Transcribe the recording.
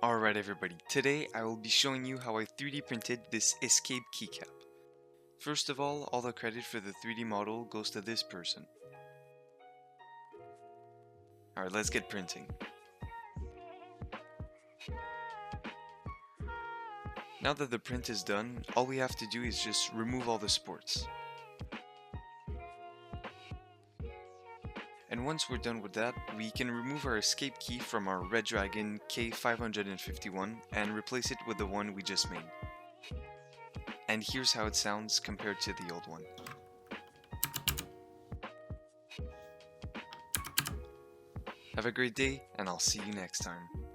Alright everybody, today I will be showing you how I 3D printed this Escape keycap. First of all the credit for the 3D model goes to this person. Alright, let's get printing. Now that the print is done, all we have to do is just remove all the sports. And once we're done with that, we can remove our escape key from our Redragon K551 and replace it with the one we just made. And here's how it sounds compared to the old one. Have a great day, and I'll see you next time.